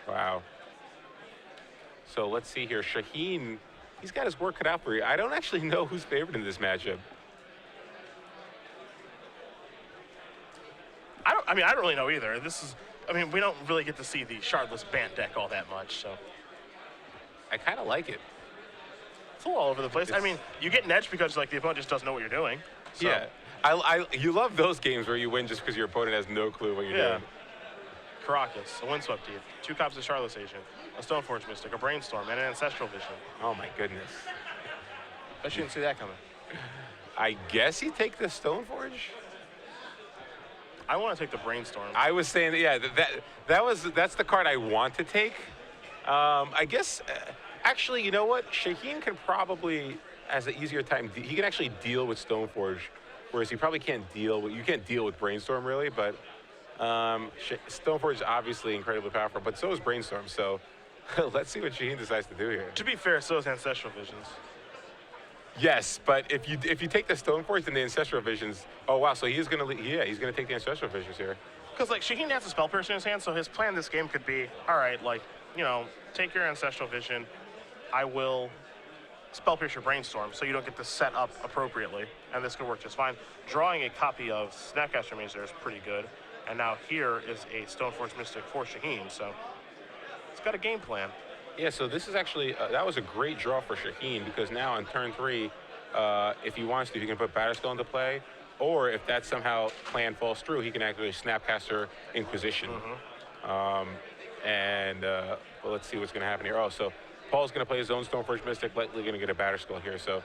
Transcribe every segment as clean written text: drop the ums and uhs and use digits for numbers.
Wow. So let's see here. Shaheen, he's got his work cut out for you. I don't actually know who's favored in this matchup. I mean, I don't really know either. I mean, we don't really get to see the shardless Bant deck all that much, so. I kind of like it. It's a little all over the place. I mean, you get an edge because like the opponent just doesn't know what you're doing. So. Yeah. You love those games where you win just because your opponent has no clue what you're doing. Caracas, a Windswept Teeth, 2 copies of Shardless Agent, a Stoneforge Mystic, a Brainstorm, and an Ancestral Vision. Oh my goodness. Bet you didn't see that coming. I guess you take the Stoneforge? I want to take the Brainstorm. I was saying that, yeah, that's the card I want to take. I guess, actually, you know what? Shaheen can probably, has an easier time, he can actually deal with Stoneforge, whereas he probably can't deal with, you can't deal with Brainstorm really, but Stoneforge is obviously incredibly powerful, but so is Brainstorm, so let's see what Shaheen decides to do here. To be fair, so is Ancestral Visions. Yes, but if you take the Stoneforge and the Ancestral Visions, oh wow, so he's gonna take the Ancestral Visions here. Because like Shaheen has a Spell Piercer in his hand, so his plan this game could be, all right, like, you know, take your Ancestral Vision, I will Spell Piercer Brainstorm, so you don't get to set up appropriately, and this could work just fine. Drawing a copy of Snapcaster Mage there is pretty good, and now here is a Stoneforge Mystic for Shaheen, so it's got a game plan. Yeah, so this is actually, that was a great draw for Shaheen, because now on turn 3, if he wants to, he can put Batterskull into play, or if that somehow plan falls through, he can actually Snapcaster Inquisition. Well, let's see what's going to happen here. Oh, so Paul's going to play his own Stoneforge Mystic, likely going to get a Batterskull here, so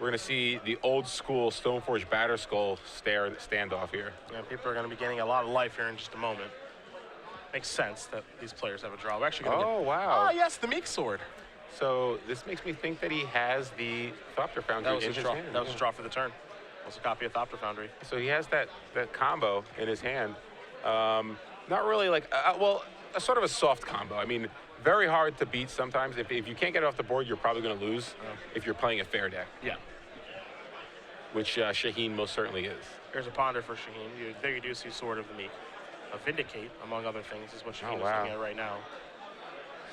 we're going to see the old school Stoneforge Batterskull standoff here. Yeah, people are going to be getting a lot of life here in just a moment. Makes sense that these players have a draw. We're actually going to get... wow. Oh, yes, the Meek Sword. So this makes me think that he has the Thopter Foundry in his hand. That was his draw for the turn. That was a copy of Thopter Foundry. So he has that combo in his hand. Not really like, well, a sort of a soft combo. I mean, very hard to beat sometimes. If you can't get it off the board, you're probably going to lose if you're playing a fair deck. Yeah. Which Shaheen most certainly is. Here's a Ponder for Shaheen. There you do see Sword of the Meek. A Vindicate, among other things, is what Shaheen is looking at right now.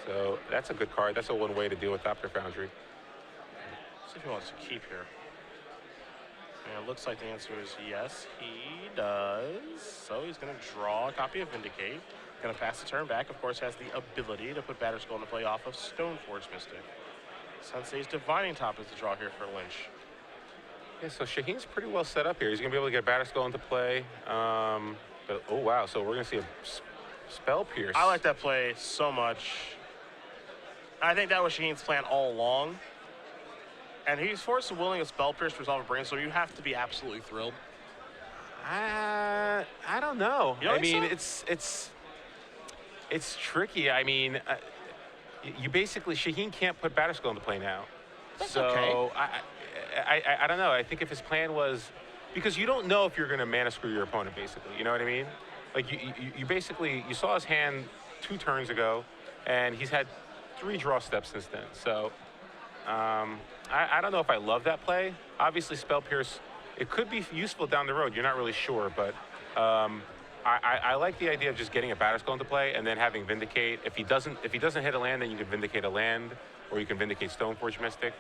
So that's a good card. That's a one way to deal with Thopter Foundry. See if he wants to keep here. And it looks like the answer is yes, he does. So he's going to draw a copy of Vindicate. Going to pass the turn back. Of course, has the ability to put Batterskull into play off of Stoneforge Mystic. Sensei's Divining Top is the draw here for Lynch. Yeah, so Shaheen's pretty well set up here. He's going to be able to get Batterskull into play. But, oh, wow. So we're going to see a Spell Pierce. I like that play so much. I think that was Shaheen's plan all along. And he's forced to willing a Spell Pierce to resolve a Brainstorm. You have to be absolutely thrilled. I don't know. You don't I mean, so? it's tricky. I mean, you basically, Shaheen can't put Batterskull into play now. That's so okay. I don't know. I think if his plan was, because you don't know if you're going to mana screw your opponent, basically. You know what I mean? Like, you basically, you saw his hand 2 turns ago, and he's had 3 draw steps since then. So I don't know if I love that play. Obviously, Spell Pierce, it could be useful down the road. You're not really sure, but I like the idea of just getting a Batterskull into play and then having Vindicate. If he doesn't hit a land, then you can Vindicate a land, or you can Vindicate Stoneforge Mystic.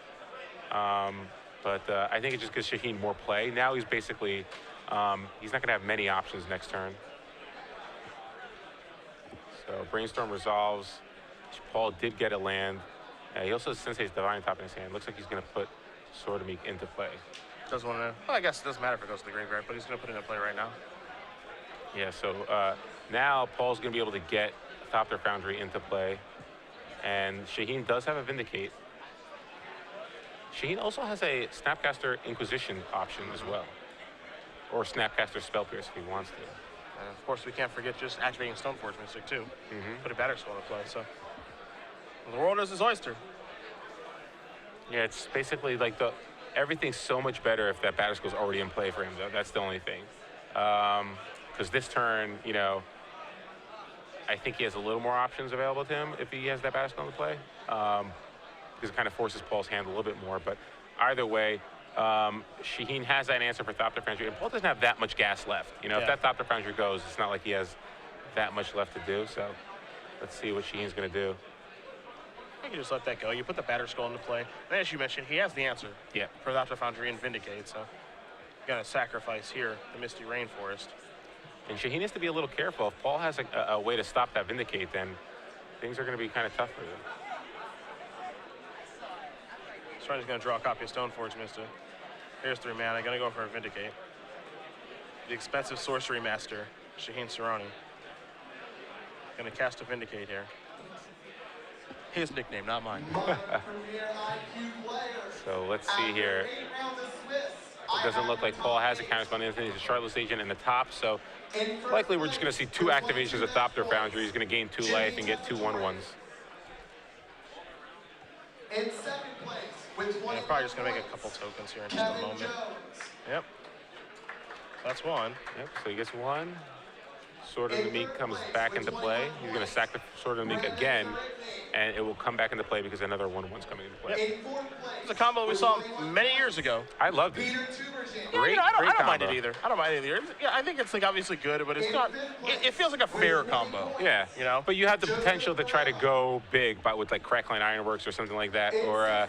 But I think it just gives Shaheen more play. Now he's basically, he's not going to have many options next turn. So Brainstorm resolves. Paul did get a land. He also has Sensei's Divine Top in his hand. Looks like he's going to put Sword of Meek into play. Doesn't want to, well, I guess it doesn't matter if it goes to the graveyard, but he's going to put it into play right now. Yeah, so now Paul's going to be able to get Thopter Foundry into play. And Shaheen does have a Vindicate. Shaheen also has a Snapcaster Inquisition option as well. Or Snapcaster Spell Pierce if he wants to. And of course, we can't forget just activating Stoneforge Mystic too. Put a Batterskull into play, so. The world is his oyster. Yeah, it's basically like everything's so much better if that Batterskull's already in play for him, though. That's the only thing. Because this turn, you know, I think he has a little more options available to him if he has that Batterskull in play. Because it kind of forces Paul's hand a little bit more. But either way, Shaheen has that answer for Thopter Foundry, and Paul doesn't have that much gas left. You know, if that Thopter Foundry goes, it's not like he has that much left to do. So Let's see what Shaheen's going to do. You can just let that go. You put the batter skull into play. And as you mentioned, he has the answer Yeah. for Thopter Foundry and Vindicate, so going to sacrifice here the Misty Rainforest. And Shaheen has to be a little careful. If Paul has a way to stop that Vindicate, then things are going to be kind of tough for him. Soorani's going to draw a copy of Stoneforge Mystic. Here's 3 mana. Going to go for a Vindicate. The expensive Sorcery Master, Shaheen Soorani. Going to cast a Vindicate here. His nickname, not mine. So let's see here. It doesn't look like Paul has a counterspell Infinity. He's a Shardless Agent in the top, so likely we're just going to see 2 activations of Thopter Foundry. He's going to gain 2 life and get 2 1/1s. Yeah, probably just going to make a couple tokens here in just a moment. Yep. That's 1. Yep, so he gets 1. Sword of the Meek comes back into play. He's going to sack the Sword of the Meek again, and it will come back into play because another 1/1's coming into play. Yep. It's a combo we saw many years ago. I loved it. Great, I don't mind combo. it either. I don't mind it either. Yeah, I think it's like obviously good, but it's not. It feels like a fair combo. Yeah, you know. But you have the potential to try to go big, but with like Crackline Ironworks or something like that, or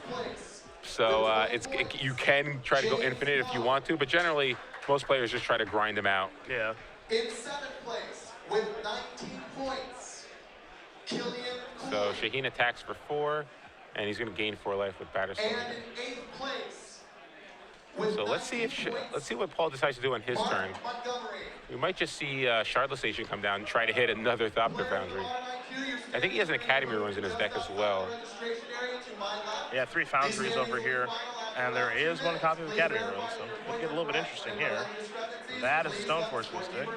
you can try to go infinite if you want to, but generally most players just try to grind them out. Yeah. In 7th place with 19 points, Killian So Shaheen attacks for 4, and he's going to gain 4 life with Batter Skull. And in 8th place with So let's see what Paul decides to do on his turn. We might just see Shardless Agent come down and try to hit another Thopter Foundry. I think he has an Academy Ruins in his deck as well. Yeah, 3 Foundries over here, and there is 1 copy of Academy Ruins, so it'll get a little bit interesting here. That is Stoneforge Mystic.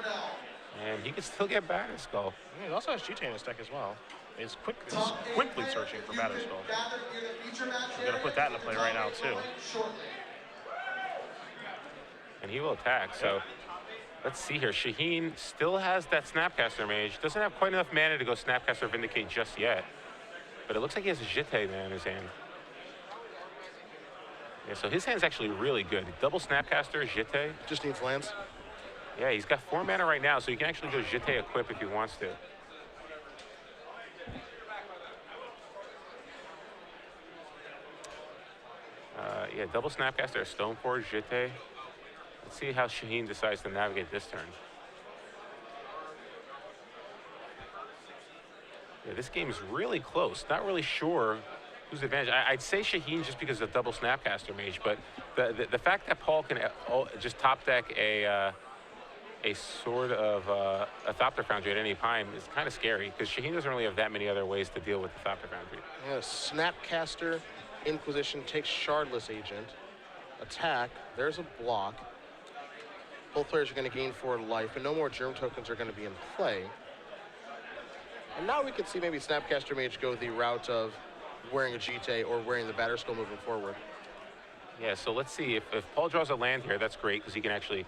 And he can still get Batter Skull. Yeah, he also has GTA in his deck as well. He's quickly searching for Batter Skull. I'm going to put that into play right now, too. And he will attack, so let's see here. Shaheen still has that Snapcaster Mage. Doesn't have quite enough mana to go Snapcaster Vindicate just yet. But it looks like he has a Jite man in his hand. Yeah, so his hand's actually really good. Double Snapcaster, Jite. Just needs lands. Yeah, he's got 4 mana right now, so he can actually go Jite equip if he wants to. Yeah, double Snapcaster, Stoneforge, Jite. Let's see how Shaheen decides to navigate this turn. Yeah, this game is really close. Not really sure who's advantage. I'd say Shaheen just because of double Snapcaster Mage, but the fact that Paul can just top deck a sort of a Thopter Foundry at any time is kind of scary because Shaheen doesn't really have that many other ways to deal with the Thopter Foundry. Yeah, Snapcaster Inquisition takes Shardless Agent. Attack. There's a block. Both players are going to gain 4 life, and no more Germ tokens are going to be in play. And now we can see maybe Snapcaster Mage go the route of wearing a Jite or wearing the Batter Skull moving forward. Yeah, so let's see. If Paul draws a land here, that's great because he can actually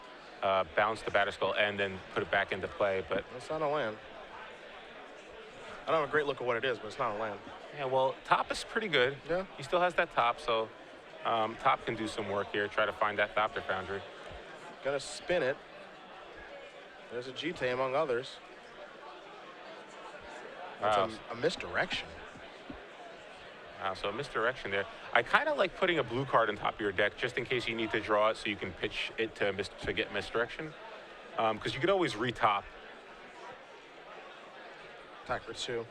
bounce the Batter Skull and then put it back into play. But it's not a land. I don't have a great look at what it is, but it's not a land. Yeah, well, top is pretty good. Yeah. He still has that top, so top can do some work here, try to find that Thopter Foundry. Gonna spin it. There's a Jite among others. That's a misdirection. Wow, so a misdirection there. I kind of like putting a blue card on top of your deck just in case you need to draw it so you can pitch it to get misdirection. Because you could always retop. Attack for 2.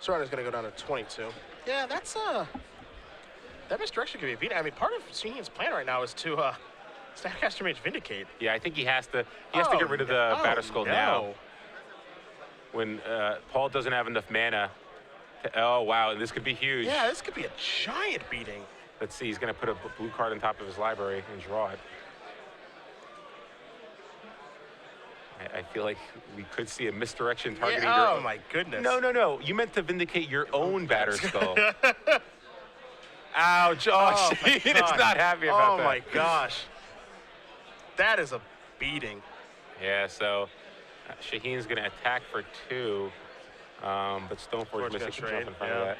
Soorani's gonna go down to 22. Yeah, that's that misdirection could be beat. I mean, part of Shaheen's plan right now is to Snapcaster Mage Vindicate. Yeah, I think he has to get rid of the Batter Skull now. When Paul doesn't have enough mana. Oh, wow, this could be huge. Yeah, this could be a giant beating. Let's see, he's going to put a blue card on top of his library and draw it. I feel like we could see a misdirection targeting your Oh, my goodness. No. You meant to vindicate your own Batter Skull. Ouch. Oh, Shaheen is not happy about that. Oh, my gosh. That is a beating. Yeah, so Shaheen's going to attack for 2. But Stoneforge Mystic can jump in front of that.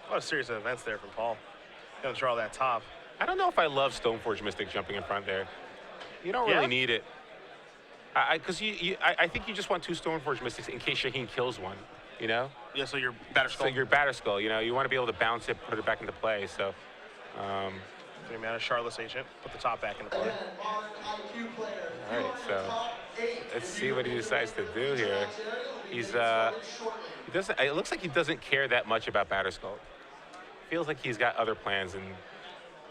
What a series of events there from Paul. Gonna draw that top. I don't know if I love Stoneforge Mystic jumping in front there. You don't really need it. Because I think you just want two Stoneforge Mystics in case Shaheen kills one, you know? Yeah, so your batter So skull. your batter skull, you know, you want to be able to bounce it, put it back into play. So, 3 mana Charlotte's Agent, put the top back into play. Again, modern IQ player. all right, so Top 8. let's see what he decides to do here. He's he doesn't. It looks like he doesn't care that much about batter skull. Feels like he's got other plans, and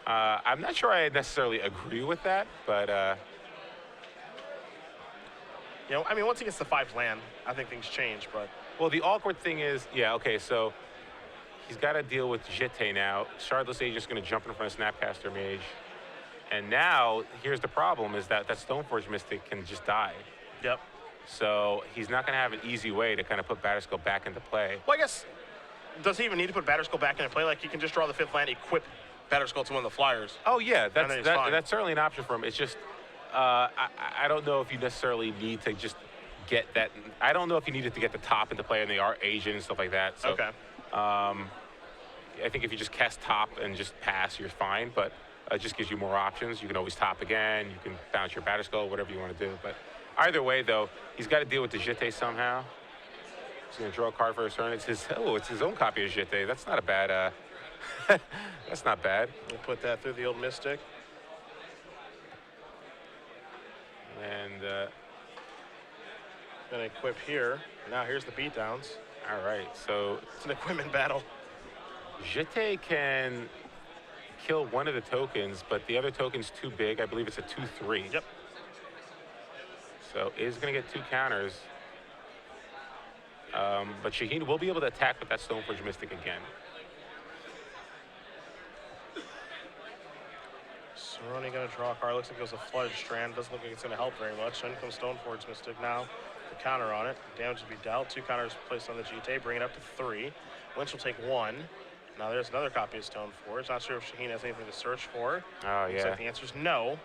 I'm not sure I necessarily agree with that, but. You know, I mean, once he gets the 5th land, I think things change, but Well, the awkward thing is, yeah, okay, so he's got to deal with Jete now. Shardless Agent's going to jump in front of Snapcaster Mage. And now, here's the problem, is that Stoneforge Mystic can just die. yep. So he's not going to have an easy way to kind of put Batterskull back into play. Well, I guess, does he even need to put Batterskull back into play? Like, he can just draw the 5th land, equip Batterskull to one of the flyers. Oh, yeah, then he's fine. that's certainly an option for him. It's just, I don't know if you necessarily need to just get that. I don't know if you needed to get the top into play and the art agent and stuff like that. So, Okay. I think if you just cast top and just pass, you're fine. But it just gives you more options. You can always top again. You can bounce your Batterskull, whatever you want to do. But either way, though, he's got to deal with the Jete somehow. He's going to draw a card for his turn. It's his own copy of Jete. That's not a bad. That's not bad. We'll put that through the old Mystic. And Gonna equip here. Now here's the beatdowns. all right, so It's an equipment battle. Jete can kill one of the tokens, but the other token's too big. I believe it's a 2/3. Yep. So is going to get 2 counters. But Shaheen will be able to attack with that Stoneforge Mystic again. Soorani gonna draw a card. Looks like it was a Flooded Strand. Doesn't look like it's gonna help very much. In comes Stoneforge Mystic now. The counter on it. Damage will be dealt. 2 counters placed on the GT. Bring it up to 3. Lynch will take 1. Now there's another copy of Stoneforge. Not sure if Shaheen has anything to search for. Oh, Looks yeah. like the answer's no.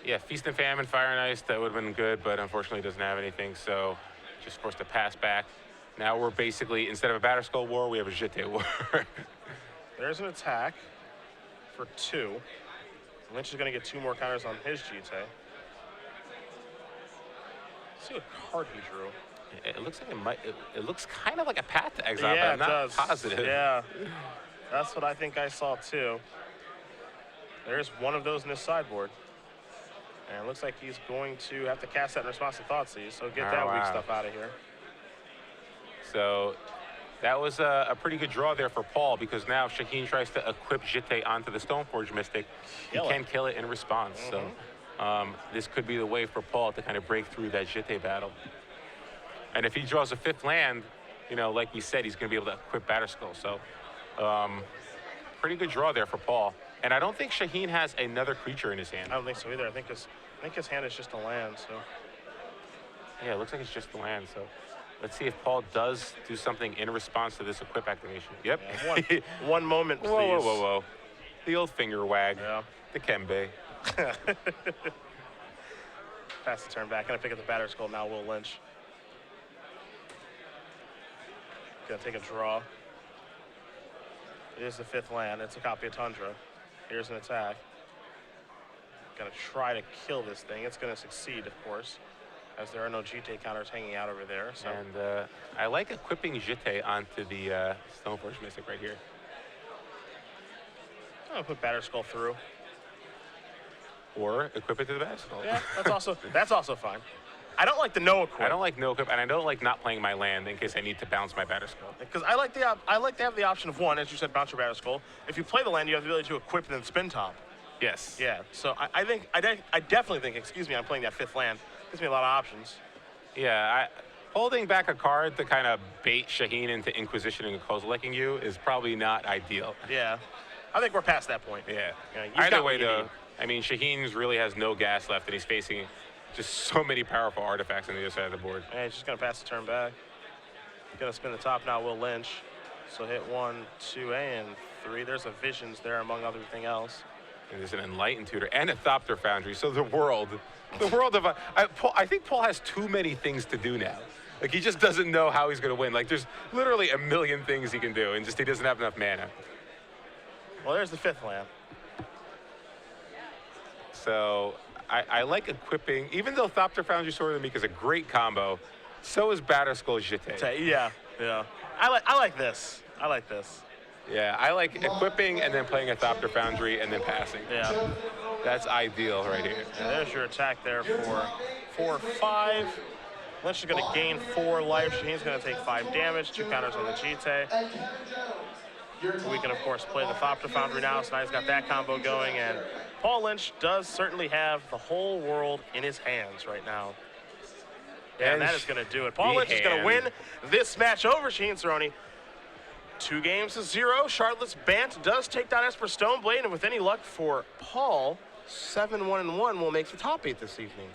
Yeah, Feast and Famine, Fire and Ice, that would have been good, but unfortunately doesn't have anything, so just forced to pass back. Now we're basically, instead of a Batterskull War, we have a Jete War. There's an attack for 2. Lynch is gonna get 2 more counters on his GT. Let's see what card he drew. It looks like it might, it looks kind of like a Path to Exile, Yeah, but I'm it not does. positive. Yeah, that's what I think I saw too. There's one of those in his sideboard. And it looks like he's going to have to cast that in response to Thoughtseize, so get Oh, that weak wow. stuff out of here. So that was a pretty good draw there for Paul, because now if Shaheen tries to equip Jete onto the Stoneforge Mystic, Kill he it. can kill it in response. So this could be the way for Paul to kind of break through that Jete battle. And if he draws a 5th land, you know, like we said, he's going to be able to equip Batterskull. So pretty good draw there for Paul. And I don't think Shaheen has another creature in his hand. I don't think so either. I think his hand is just a land, so. Yeah, it looks like it's just the land. So let's see if Paul does do something in response to this equip activation. Yep. Yeah, one moment, please. Whoa, whoa, whoa, whoa. The old finger wag. Yeah. The Kembe. Pass the turn back. Gonna pick up the Batterskull now, Will Lynch. Gonna take a draw. It is the 5th land. It's a copy of Tundra. Here's an attack. Gonna try to kill this thing. It's gonna succeed, of course, as there are no GT counters hanging out over there. So And I like equipping Jete onto the Stoneforge Mystic right here. I'm gonna put Batterskull through. Or equip it to the Batterskull. Yeah, that's also fine. I don't like the no equip. I don't like no equip, and I don't like not playing my land in case I need to bounce my Batterskull. Because I like to have the option of 1, as you said, bounce your Batterskull. If you play the land, you have the ability to equip and then spin top. Yes. Yeah. So I definitely think. Excuse me, I'm playing that 5th land. Gives me a lot of options. Yeah, holding back a card to kind of bait Shaheen into Inquisition and Kozilekking you is probably not ideal. Yeah. I think we're past that point. Yeah. Yeah, you've Either got way, what you though, need. I mean, Shaheen's really has no gas left, and he's facing just so many powerful artifacts on the other side of the board. And he's just gonna pass the turn back. Gonna spin the top now, Will Lynch. So hit 1, 2, and 3. There's a Visions there, among everything else. And there's an Enlightened Tutor and a Thopter Foundry. So the world of I think Paul has too many things to do now. Like, he just doesn't know how he's going to win. Like, there's literally a million things he can do, and just he doesn't have enough mana. Well, there's the 5th land. So I like equipping, even though Thopter Foundry Sword of the Meek is a great combo, so is Batterskull Jete. Yeah, yeah. I like this. I like this. Yeah, I like equipping and then playing a Thopter Foundry and then passing. Yeah. That's ideal right here. And there's your attack there for 4/5. Lynch is going to gain 4 life. Shaheen's going to take 5 damage, 2 counters on the Jite. We can, of course, play the Thopter Foundry now, so now he's got that combo going, and Paul Lynch does certainly have the whole world in his hands right now. And that is going to do it. Paul Lynch is going to win this match over Shaheen Soorani. 2-0. Charlotte's Bant does take down Esper Stoneblade, and with any luck for Paul, 7-1-1 will make the top 8 this evening.